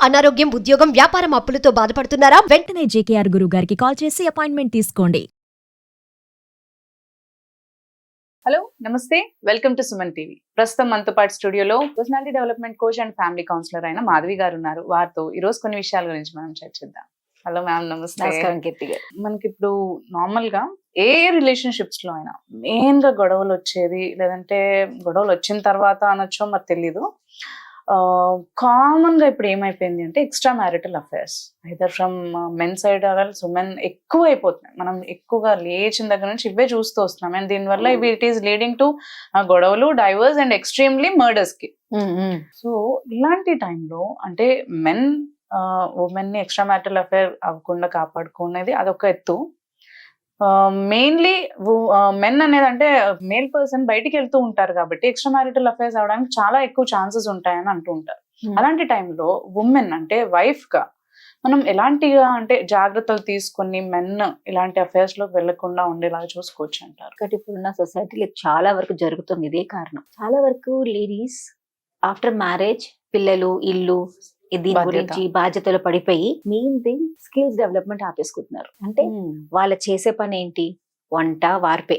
అనారోగ్యం, ఉద్యోగం, వ్యాపారం అప్పులతో బాధపడుతున్నారా? వెంటనే జేకేఆర్ గురువు గారికి కాల్ చేసి అపాయింట్మెంట్ తీసుకోండి. హలో నమస్తే, వెల్కమ్ టు సుమన్ టీవీ. ప్రస్తుతం మనతో పాటు స్టూడియోలో personality development coach and family counsellor అయిన మాధవి గారు ఉన్నారు. వారితో ఈ రోజు కొన్ని విషయాల గురించి మనం చర్చిద్దాం. హలో మ్యామ్, నమస్తే. నమస్కారం కీర్తి గారు. మనకి ఇప్పుడు నార్మల్ గా ఏ రిలేషన్షిప్స్ లో అయినా మెయిన్ గా గొడవలు వచ్చేది, లేదంటే గొడవలు వచ్చిన తర్వాత అనొచ్చో మరి తెలీదు, కామన్ గా ఇప్పుడు ఏమైపోయింది అంటే extra marital affairs either from men side or women ఎక్కువ అయిపోతున్నాయి. మనం ఎక్కువగా లేచిన దగ్గర నుంచి ఇవే చూస్తూ వస్తున్నాం. అండ్ దీనివల్ల ఇట్ ఈస్ లీడింగ్ టు గొడవలు, డైవర్స్ అండ్ ఎక్స్ట్రీమ్లీ మర్డర్స్ కి. సో ఇలాంటి టైంలో అంటే మెన్ ఉమెన్ ని ఎక్స్ట్రా మ్యారిటల్ అఫైర్ అవ్వకుండా కాపాడుకునేది అదొక ఎత్తు. మెయిన్లీ మెన్ అనేది అంటే మేల్ పర్సన్ బయటికి వెళ్తూ ఉంటారు కాబట్టి ఎక్స్ట్రా మ్యారిటల్ అఫైర్స్ అవడానికి చాలా ఎక్కువ ఛాన్సెస్ ఉంటాయని అంటూ ఉంటారు. అలాంటి టైంలో ఉమెన్ అంటే వైఫ్ గా మనం ఎలాంటిగా అంటే జాగ్రత్తలు తీసుకుని మెన్ ఇలాంటి అఫైర్స్ లోకి వెళ్లకుండా ఉండేలాగా చూసుకోవచ్చు అంటారు? ఒకటి ఇప్పుడున్న సొసైటీలో చాలా వరకు జరుగుతుంది ఇదే కారణం. చాలా వరకు లేడీస్ ఆఫ్టర్ మ్యారేజ్ పిల్లలు, ఇల్లు, దీని గురించి బాధ్యతలు పడిపోయి మెయిన్ థింగ్ స్కిల్స్ డెవలప్మెంట్ ఆపేసుకుంటున్నారు. అంటే వాళ్ళ చేసే పని ఏంటి? వంట, వార్పే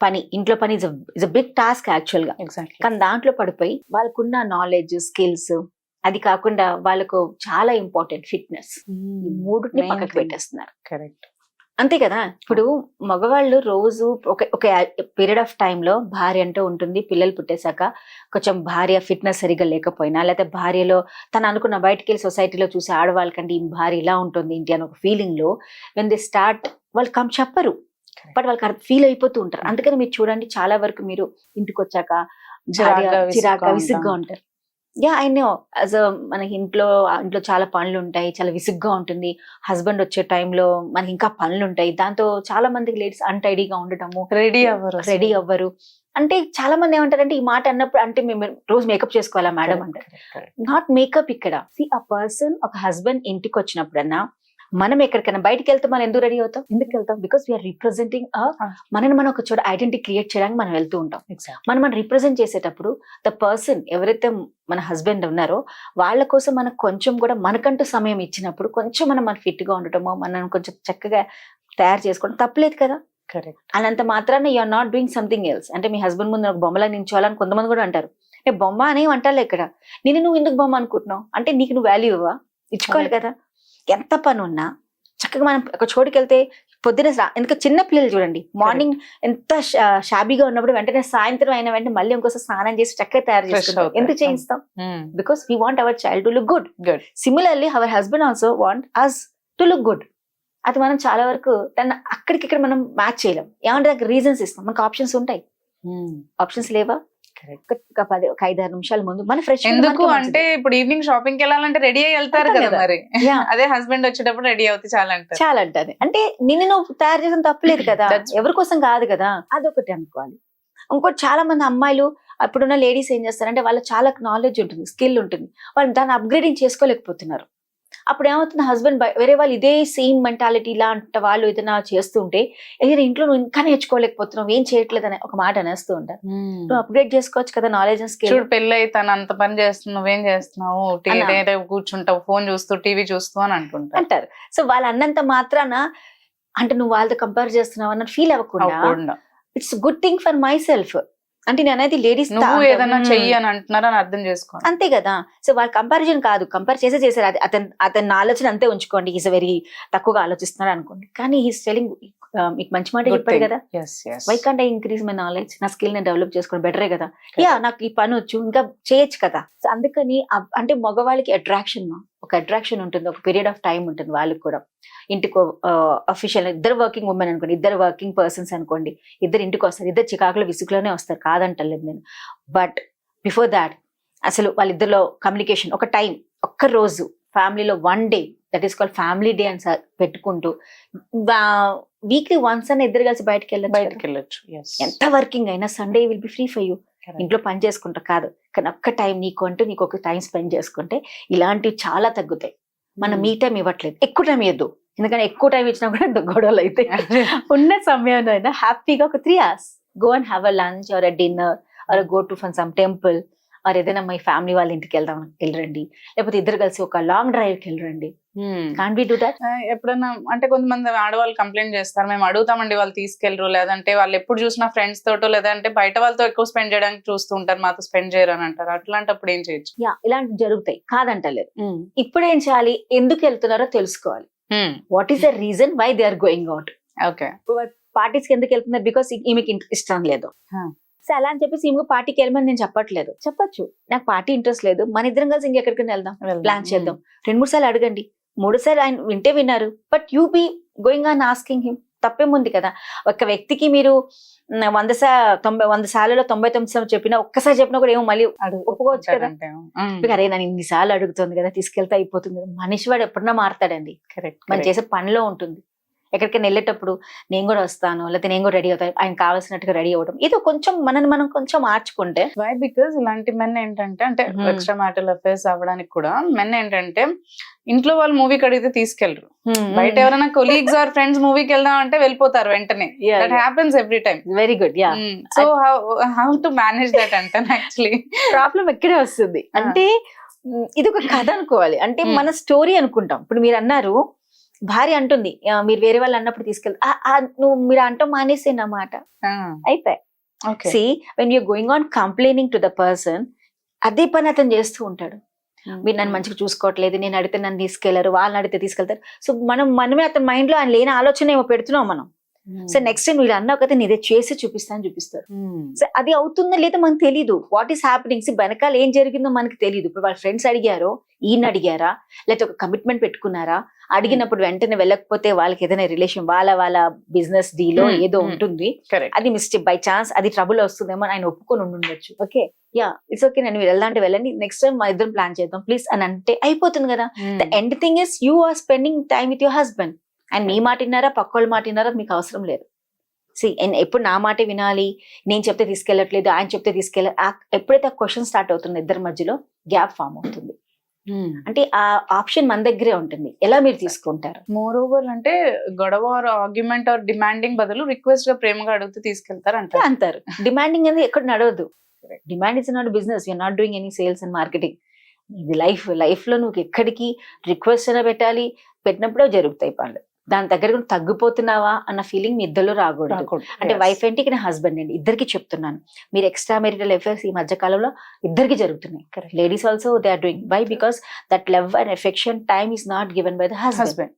పని, ఇంట్లో పని is a big task actual గా. కానీ దాంట్లో పడిపోయి వాళ్ళకున్న నాలెడ్జ్, స్కిల్స్, అది కాకుండా వాళ్ళకు చాలా ఇంపార్టెంట్ ఫిట్నెస్, ఈ మూడుని పక్కకు పెట్టేస్తున్నారు. కరెక్ట్, అంతే కదా. ఇప్పుడు మగవాళ్ళు రోజు ఒక పీరియడ్ ఆఫ్ టైంలో భార్య అంటూ ఉంటుంది. పిల్లలు పుట్టేశాక కొంచెం భార్య ఫిట్నెస్ సరిగా లేకపోయినా, లేకపోతే భార్యలో తను అనుకున్న బయటికి వెళ్ళి సొసైటీలో చూసి ఆడవాళ్ళకంటే ఈ భార్య ఇలా ఉంటుంది ఏంటి అని ఒక ఫీలింగ్ లో వెన్ దే స్టార్ట్ వాళ్ళు చెప్పరు, బట్ వాళ్ళకి ఫీల్ అయిపోతూ ఉంటారు. అందుకని మీరు చూడండి, చాలా వరకు మీరు ఇంటికి వచ్చాక చిరాగా విసుగ్గా ఉంటారు. యా ఐ నో, యాజ్ మనకి ఇంట్లో చాలా పనులు ఉంటాయి, చాలా విసుగ్గా ఉంటుంది. హస్బెండ్ వచ్చే టైంలో మనకి ఇంకా పనులు ఉంటాయి. దాంతో చాలా మందికి లేడీస్ అన్టైడీగా ఉండటము, రెడీ అవ్వరు. అంటే చాలా మంది ఏమంటారంటే ఈ మాట అన్నప్పుడు అంటే మేము రోజు మేకప్ చేసుకోవాలా మేడం అంటారు. నాట్ మేకప్ ఇక్కడ. సి ఆ పర్సన్, ఒక హస్బెండ్ ఇంటికి వచ్చినప్పుడన్నా మనం ఎక్కడికైనా బయటకు వెళ్తే మనం ఎందుకు రెడీ అవుతాం? ఎందుకు వెళ్తాం? బికాస్ వీఆర్ రిప్రజెంటింగ్ మనం ఒక చోట ఐడెంటిటీ క్రియేట్ చేయడానికి మనం వెళ్తూ ఉంటాం. మనం రిప్రజెంట్ చేసేటప్పుడు ద పర్సన్ ఎవరైతే మన హస్బెండ్ ఉన్నారో వాళ్ళ కోసం మనకు కొంచెం కూడా మనకంటూ సమయం ఇచ్చినప్పుడు కొంచెం మనం ఫిట్ గా ఉండటమో, మనం కొంచెం చక్కగా తయారు చేసుకోవడం తప్పలేదు కదా. అనంత మాత్రాన you're not doing something else. అంటే మీ హస్బెండ్ ముందు ఒక బొమ్మలా నించోవాలని కొంతమంది కూడా అంటారు. బొమ్మ అనే అంటారు ఇక్కడ. నువ్వు ఎందుకు బొమ్మ అనుకుంటున్నావు అంటే నీకు నువ్వు వాల్యూ ఇవ్వవా? ఇచ్చుకోవాలి కదా. ఎంత పని ఉన్నా చక్కగా మనం ఒక చోటుకి వెళ్తే పొద్దున, ఎందుకంటే చిన్న పిల్లలు చూడండి, మార్నింగ్ ఎంత షాబీగా ఉన్నప్పుడు వెంటనే సాయంత్రం అయిన వెంటనే మళ్ళీ ఇంకోసారి స్నానం చేసి చక్కగా తయారు చేసుకుంటాం. ఎందుకు చేయిస్తాం? Because we want our child to look good. Similarly our husband also want us to look good. అది మనం చాలా వరకు దాన్ని అక్కడికిక్కడ మనం మ్యాచ్ చేయలేం. ఏమంటే దానికి రీజన్స్ ఇస్తాం. మనకు ఆప్షన్స్ ఉంటాయి. ఆప్షన్స్ లేవా? ఒక 5-6 నిమిషాల ముందు మన ఫ్రెష్ ఎందుకు అంటే ఇప్పుడు ఈవినింగ్ షాపింగ్ కి వెళ్ళాలంటే రెడీ అయ్యి వెళ్తారు కదా, మరి అదే హస్బెండ్ వచ్చేటప్పుడు రెడీ అవుతే చాలా అంటారు. అంటే నిన్ను నువ్వు తయారు చేసిన తప్పలేదు కదా, ఎవరి కోసం కాదు కదా, అదొకటి అనుకోవాలి. ఇంకోటి, చాలా మంది అమ్మాయిలు అప్పుడున్న లేడీస్ ఏం చేస్తారంటే వాళ్ళకి చాలా నాలెడ్జ్ ఉంటుంది, స్కిల్ ఉంటుంది, వాళ్ళు దాన్ని అప్గ్రేడింగ్ చేసుకోలేకపోతున్నారు. అప్పుడు ఏమవుతుంది, హస్బెండ్ వేరే వాళ్ళు ఇదే సేమ్ మెంటాలిటీ ఇలాంటి వాళ్ళు ఏదైనా చేస్తుంటే ఏదైనా ఇంట్లో నువ్వు ఇంకా నేర్చుకోలేకపోతున్నావు, ఏం చేయట్లేదు అని ఒక మాట అనేస్తూ ఉంటారు. నువ్వు అప్గ్రేడ్ చేసుకోవచ్చు కదా నాలెడ్జ్ అండ్ స్కిల్. పెళ్ళి అయితే అంత పని చేస్తున్నావు, నువ్వేం చేస్తున్నావు, కూర్చుంటావు, ఫోన్ చూస్తూ, టీవీ చూస్తూ అని అంటారు. సో వాళ్ళు అన్నంత మాత్రాన అంటే నువ్వు వాళ్ళతో కంపేర్ చేస్తున్నావు అన్న ఫీల్ అవ్వకుండా it's good thing for my self. అంటే నేను అనేది లేడీస్ ఏదైనా చెయ్యి అని అంటున్నారని అర్థం చేసుకో, అంతే కదా. సో వాళ్ళ కంపారిజన్ కాదు, కంపేర్ చేశారు. అది అతని ఆలోచన అంతే ఉంచుకోండి. ఈజ్ వెరీ తక్కువగా ఆలోచిస్తున్నాడు అనుకోండి, కానీ ఈజ్ టెలింగ్ మీకు మంచి మాట చెప్పారు కదా. Why can't I increase my knowledge? నా స్కిల్ నేను డెవలప్ చేసుకోవడం బెటరే కదా. నాకు ఈ పని వచ్చు, ఇంకా చేయొచ్చు కదా. సో అందుకని అంటే మగవాళ్ళకి ఒక అట్రాక్షన్ ఉంటుంది, ఒక పీరియడ్ ఆఫ్ టైం ఉంటుంది వాళ్ళకి కూడా. ఇంటికి అఫీషియల్ ఇద్దరు వర్కింగ్ ఉమెన్ అనుకోండి, ఇద్దరు వర్కింగ్ పర్సన్స్ అనుకోండి, ఇద్దరు ఇంటికి వస్తారు, ఇద్దరు చికాకులో విసుగులోనే వస్తారు, కాదంటలేదు నేను. బట్ బిఫోర్ దాట్ అసలు వాళ్ళిద్దరిలో కమ్యూనికేషన్, ఒక టైం, ఒక్క రోజు ఫ్యామిలీలో 1 day, that is called family day అని పెట్టుకుంటూ వీక్లీ వన్స్ అని ఇద్దరు కలిసి బయటకు వెళ్ళొచ్చు. ఎంత వర్కింగ్ అయినా Sunday will be free for you. ఇంట్లో పని చేసుకుంటా కాదు, కానీ ఒక్క టైం నీకు ఒక టైం స్పెండ్ చేసుకుంటే ఇలాంటివి చాలా తగ్గుతాయి. మనం మీ టైం ఇవ్వట్లేదు, ఎక్కువ టైం ఇవ్వద్దు. ఎందుకంటే ఎక్కువ టైం ఇచ్చినా కూడా గొడవలు అయితే ఉన్న సమయంలో అయినా హ్యాపీగా ఒక 3 hours go and have a lunch or a dinner or go to fun some temple. ఆర్ ఏదైనా మీ ఫ్యామిలీ వాళ్ళ ఇంటికి వెళ్ళరండి, లేకపోతే ఇద్దరు కలిసి ఒక లాంగ్ డ్రైవ్ కి వెళ్ళరండి. Can't be do that? ఎప్పుడన్నా అంటే కొంతమంది ఆడవాళ్ళు కంప్లైంట్ చేస్తారు, మేము అడుగుతామండి వాళ్ళు తీసుకెళ్ళరు, లేదంటే వాళ్ళు ఎప్పుడు చూసినా ఫ్రెండ్స్ తోటో లేదంటే బయట వాళ్ళతో ఎక్కువ స్పెండ్ చేయడానికి చూస్తూ ఉంటారు, మాతో స్పెండ్ చేయరు అని అంటారు. అట్లాంటప్పుడు ఏం చేయొచ్చు? ఇలాంటివి జరుగుతాయి, కాదంటలేదు. ఇప్పుడు ఏం చేయాలి, ఎందుకు వెళ్తున్నారో తెలుసుకోవాలి. What is the reason why they are going out? Okay, parties కి ఎందుకు వెళ్తున్నారు? బికాస్ ఈమెకి ఇష్టం లేదు. సో అలా అని చెప్పేసి ఈమె పార్టీకి వెళ్ళమని నేను చెప్పట్లేదు, చెప్పొచ్చు నాకు పార్టీ ఇంట్రెస్ట్ లేదు, మన ఇద్దరం కలిసి ఇంకెక్కడికైనా వెళ్దాం, ప్లాన్ చేద్దాం. 2-3 సార్లు అడగండి, 3 సార్లు ఆయన వింటే విన్నారు, but you be going on asking him. తప్పేముంది కదా? ఒక వ్యక్తికి మీరు 100 సార్లు 99 సార్లు చెప్పినా ఒక్కసారి చెప్పినా కూడా ఏమో మళ్ళీ ఒప్పుకోవచ్చు కదా. అరే నన్ను ఇన్ని సార్లు అడుగుతుంది కదా, తీసుకెళ్తే అయిపోతుంది కదా. మనిషి వాడు ఎప్పుడన్నా మారుతాడండి. కరెక్ట్. మనం చేసే పనిలో ఉంటుంది. ఎక్కడికైనా వెళ్ళేటప్పుడు నేను కూడా వస్తాను, లేకపోతే నేను కూడా రెడీ అవుతాను, ఆయన కావాల్సినట్టుగా రెడీ అవ్వడం, ఇది కొంచెం మనం కొంచెం మార్చుకుంటే. వై? బికాస్ ఇలాంటి మెన్ ఏంటంటే, అంటే ఎక్స్ట్రా మ్యారిటల్ అఫైర్స్ అవ్వడానికి కూడా మెన్ ఏంటంటే ఇంట్లో వాళ్ళు మూవీకి అడిగితే తీసుకెళ్లరు, బయట ఎవరైనా కొలీగ్స్ ఆర్ ఫ్రెండ్స్ మూవీకి వెళ్దాం అంటే వెళ్ళిపోతారు వెంటనే. That happens every time. Very good. Yeah. So how to manage that అంటే యాక్చువల్లీ ప్రాబ్లం ఎక్కడే వస్తుంది అంటే ఇది ఒక కథ అనుకోవాలి, అంటే మన స్టోరీ అనుకుంటాం. ఇప్పుడు మీరు అన్నారు, భార్య అంటుంది మీరు వేరే వాళ్ళు అన్నప్పుడు తీసుకెళ్తా, నువ్వు మీరు అంటాం మానేసే నా మాట అయిపోయి. See when you're going on complaining to the person, అదే పని అతను చేస్తూ ఉంటాడు. మీరు నన్ను మంచిగా చూసుకోవట్లేదు, నేను అడిగితే నన్ను తీసుకెళ్లరు, వాళ్ళని అడిగితే తీసుకెళ్తారు. సో మనమే అతని మైండ్ లో ఆయన లేని ఆలోచన ఏమో పెడుతున్నాం మనం. సో నెక్స్ట్ టైం వీళ్ళు అన్న ఒక నేను చేసి చూపిస్తారు. సో అది అవుతుందో లేదో మనకు తెలీదు. వాట్ ఈస్ హ్యాపెనింగ్, వెనకాల ఏం జరిగిందో మనకి తెలియదు. ఇప్పుడు వాళ్ళ ఫ్రెండ్స్ అడిగారో, ఈయన అడిగారా, లేకపోతే ఒక కమిట్మెంట్ పెట్టుకున్నారా, అడిగినప్పుడు వెంటనే వెళ్ళకపోతే వాళ్ళకి ఏదైనా రిలేషన్, వాళ్ళ బిజినెస్ డీలో ఏదో ఉంటుంది, అది మిస్టేక్ బై ఛాన్స్ అది ట్రబుల్ వస్తుందేమో ఆయన ఒప్పుకొని ఉండొచ్చు. ఓకే, యా ఇట్స్ ఓకే, నేను మీరు వెళ్ళాలంటే వెళ్ళండి, నెక్స్ట్ టైం మా ఇద్దరం ప్లాన్ చేద్దాం ప్లీజ్ అని అంటే అయిపోతుంది కదా. The end thing is you are spending time with your husband. And మీ మాట విన్నారా, పక్క వాళ్ళ మాట విన్నారా, మీకు అవసరం లేదు. ఎప్పుడు నా మాటే వినాలి, నేను చెప్తే తీసుకెళ్ళట్లేదు, ఆయన చెప్తే ఎప్పుడైతే ఆ క్వశ్చన్ స్టార్ట్ అవుతుంది, ఇద్దరి మధ్యలో గ్యాప్ ఫామ్ అవుతుంది. అంటే ఆ ఆప్షన్ మన దగ్గరే ఉంటుంది, ఎలా మీరు తీసుకుంటారు. మోర్ ఓవర్ అంటే గొడవ ఆర్గ్యుమెంట్ ఆర్ డిమాండింగ్ బదులు రిక్వెస్ట్ గా ప్రేమగా అడిగితే తీసుకెళ్తారు అంటారు. డిమాండింగ్ అనేది ఎక్కడ నడవదు. Demand is not business, you're not doing any sales and marketing. ఇది లైఫ్ లో నువ్వు ఎక్కడికి రిక్వెస్ట్ అయినా పెట్టినప్పుడే జరుగుతాయి పనులు. దాని దగ్గర కూడా తగ్గిపోతున్నావా అన్న ఫీలింగ్ మీ ఇద్దరు రాకూడదు. అంటే వైఫ్ ఏంటి, ఇక్కడ హస్బెండ్ అండి, ఇద్దరికి చెప్తున్నాను. మీరు ఎక్స్ట్రా మెరిటల్ అఫైర్స్ ఈ మధ్య కాలంలో ఇద్దరికి జరుగుతున్నాయి. Ladies also they are doing. Why? Because that love and affection time is not given by the husband.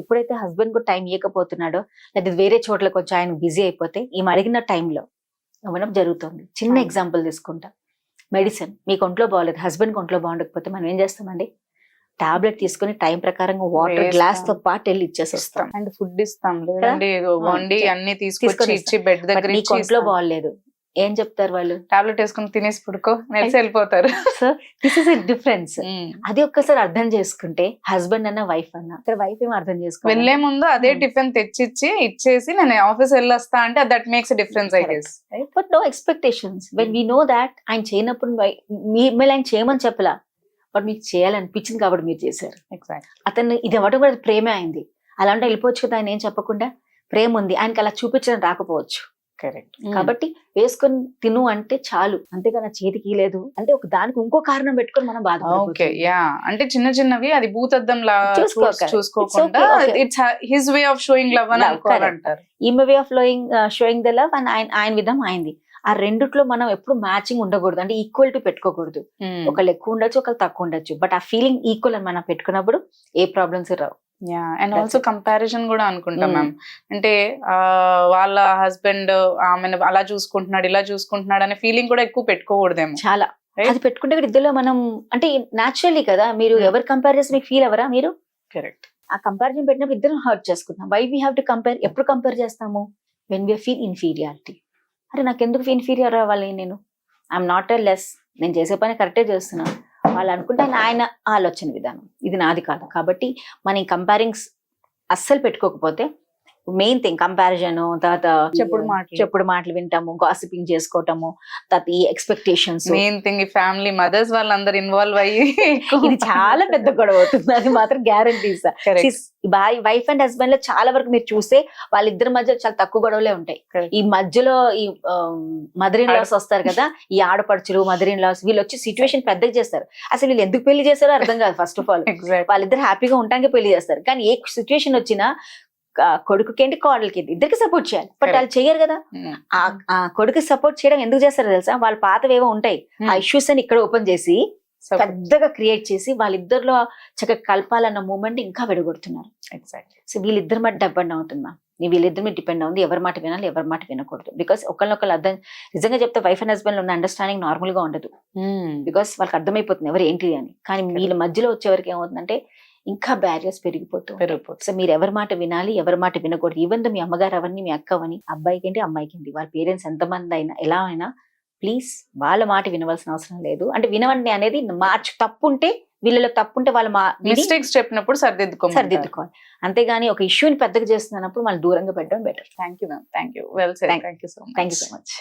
ఎప్పుడైతే హస్బెండ్ కూడా టైం ఇవ్వకపోతున్నాడో, లేదా వేరే చోట్ల కొంచెం ఆయన బిజీ అయిపోతే ఈ అడిగిన టైంలో ఇవ్వడం జరుగుతుంది. చిన్న ఎగ్జాంపుల్ తీసుకుంటా, మెడిసిన్ మీకు ఒంట్లో బాగోలేదు, హస్బెండ్ ఒంట్లో బాగుండకపోతే మనం ఏం చేస్తామండి, టాబ్లెట్ తీసుకుని టైం ప్రకారంగా వాటర్ గ్లాస్ తో పాటు వెళ్ళి ఇచ్చేసి వస్తాం. అండ్ ఫుడ్ ఇస్తాం, వండి అన్ని తీసుకొచ్చి ఇచ్చి బెడ్ దగ్గర ఒంట్లో బాగోలేదు ఏం చెప్తారు వాళ్ళు, టాబ్లెట్ వేసుకుని తినేసి పడుకో నెలిసి వెళ్ళిపోతారు. So this is a difference. అది ఒక్కసారి అర్థం చేసుకుంటే హస్బెండ్ అన్న వైఫ్ అన్న, ఇక్కడ వైఫ్ ఏమో అర్థం చేసుకో, వెళ్లే ముందు అదే టిఫిన్ ఇచ్చేసి నేను ఆఫీస్ వెళ్ళొస్తా అంటే that makes difference I guess. But no expectations. When we know that ఆయన చేయనప్పుడు మీరు ఆయన చేయమని చెప్పలా, బట్ మీకు చేయాలనిపించింది కాబట్టి మీరు చేశారు. అతను ఇది అవ్వడం కూడా ప్రేమే అయింది. అలా అంటే వెళ్ళిపోవచ్చు కదా, ఆయన ఏం చెప్పకుండా. ప్రేమ ఉంది, ఆయనకి అలా చూపించడం రాకపోవచ్చు. కరెక్ట్. కాబట్టి వేసుకొని తిను అంటే చాలు, అంతేగాని చేతికి లేదు అంటే ఒక దానికి ఇంకో కారణం పెట్టుకొని మనం బాధపడతాం. అంటే చిన్న చిన్నవి అది భూతద్దం లా చూసుకోకుండా it's his way of showing love అని అనుకోవాలంటారు. ఈమె way of showing the love and ఆయన విధం అయింది. ఆ రెండిట్లో మనం ఎప్పుడు మ్యాచింగ్ ఉండకూడదు, అంటే ఈక్వాలిటీ పెట్టుకోకూడదు. ఒకళ్ళు ఎక్కువ ఉండొచ్చు, ఒకళ్ళు తక్కువ ఉండొచ్చు, బట్ ఆ ఫీలింగ్ ఈక్వల్ అని మనం పెట్టుకున్నప్పుడు ఏ ప్రాబ్లమ్స్ రావు. అండ్ ఆల్సో కంపారిజన్ కూడా అనుకుంటాం మ్యామ్. అంటే వాళ్ళ హస్బెండ్ ఆమెను అలా చూసుకుంటున్నాడు, ఇలా చూసుకుంటున్నాడు అనే ఫీలింగ్ కూడా ఎక్కువ పెట్టుకోకూడదేమో. చాలా అది పెట్టుకుంటే ఇద్దరులో మనం అంటే నాచురల్లీ కదా, మీరు ఎవరు కంపేర్ చేసి మీకు ఫీల్ అవరా మీరు? కరెక్ట్. ఆ కంపారిజన్ పెట్టినప్పుడు ఇద్దరు హర్ట్ చేసుకుంటాం. Why we have to compare? ఎప్పుడు కంపేర్ చేస్తాము? When we feel inferiority. అరే నాకు ఎందుకు ఇన్ఫీరియర్ అవ్వాలి, నేను ఐఎమ్ నాట్ ఎ లెస్, నేను చేసే పని కరెక్టే చేస్తున్నాను వాళ్ళు అనుకుంటే ఆయన ఆలోచన విధానం, ఇది నాది కాదు. కాబట్టి మనం కంపేరింగ్స్ అస్సలు పెట్టుకోకపోతే మెయిన్ థింగ్ కంపారిజన్, తర్వాత చెప్పుడు మాటలు వింటాము, గాసిపింగ్ చేసుకోవటము, తర్వాత ఈ ఎక్స్పెక్టేషన్స్. మెయిన్ థింగ్ ఈ ఫ్యామిలీ మదర్స్ వాళ్ళందరూ ఇన్వాల్వ్ అయ్యి ఇది చాలా పెద్ద గొడవ అవుతుంది, అది మాత్రం guarantees. Correct. Wife and husband లో చాలా వరకు మీరు చూస్తే వాళ్ళిద్దరి మధ్య చాలా తక్కువ గొడవలే ఉంటాయి. Correct. ఈ మధ్యలో ఈ మదర్ ఇన్ లాస్ వస్తారు కదా, ఈ ఆడపడుచులు మదర్ ఇన్ లాస్, వీళ్ళు వచ్చి సిచ్యువేషన్ పెద్దగా చేస్తారు. అసలు వీళ్ళు ఎందుకు పెళ్లి చేస్తారో అర్థం కాదు. First of all Exactly. వాళ్ళిద్దరు హ్యాపీగా ఉండడానికి పెళ్లి చేస్తారు, కానీ ఏ సిచ్యువేషన్ వచ్చినా కొడుకుకేంటి కోడలికి ఇద్దరికి సపోర్ట్ చేయాలి, బట్ వాళ్ళు చెయ్యరు కదా. Mm. ఆ కొడుకు సపోర్ట్ చేయడం ఎందుకు చేస్తారో తెలుసా, వాళ్ళ పాతవేవో ఉంటాయి, ఆ ఇష్యూస్ అని ఇక్కడ ఓపెన్ చేసి పెద్దగా క్రియేట్ చేసి వాళ్ళిద్దరిలో చక్కగా కలపాలన్న మూమెంట్ ఇంకా విడగొడుతున్నారు. Exactly. సో వీళ్ళిద్దరి మాట డిపెండ్ అవుతుందా, వీళ్ళిద్దరి మీద డిపెండ్ అవుతుంది. ఎవరి మాట వినాలి, ఎవరి మాట వినకూడదు. బికాస్ ఒకళ్ళొకళ్ళు అర్థం, నిజంగా చెప్తే వైఫ్ అండ్ హస్బెండ్ ఉన్న అండర్స్టాండింగ్ నార్మల్ గా ఉండదు, బికాస్ వాళ్ళకి అర్థమైపోతుంది ఎవరు ఏంటి అని. కానీ వీళ్ళ మధ్యలో వచ్చేవరకు ఏమవుతుందంటే ఇంకా బ్యారియర్స్ పెరిగిపోతుంది. సో మీరు ఎవరి మాట వినాలి, ఎవరి మాట వినకూడదు. ఈవెన్ దో మీ అమ్మగారు అవన్నీ, మీ అక్క అవని, అబ్బాయికి ఏంటి అమ్మాయికి ఏంటి, వాళ్ళ పేరెంట్స్ ఎంతమంది అయినా ఎలా అయినా ప్లీజ్ వాళ్ళ మాట వినవలసిన అవసరం లేదు. అంటే వినవండి అనేది తప్పు ఉంటే, వీళ్ళలో తప్పు ఉంటే వాళ్ళ మిస్టేక్స్ చెప్పినప్పుడు సరిదిద్దుకోవాలి. అంతేగాని ఒక ఇష్యూని పెద్దగా చేస్తున్నప్పుడు వాళ్ళు దూరంగా పెట్టడం better. Thank you ma'am, thank you, well said, thank you so much. Thank you so much.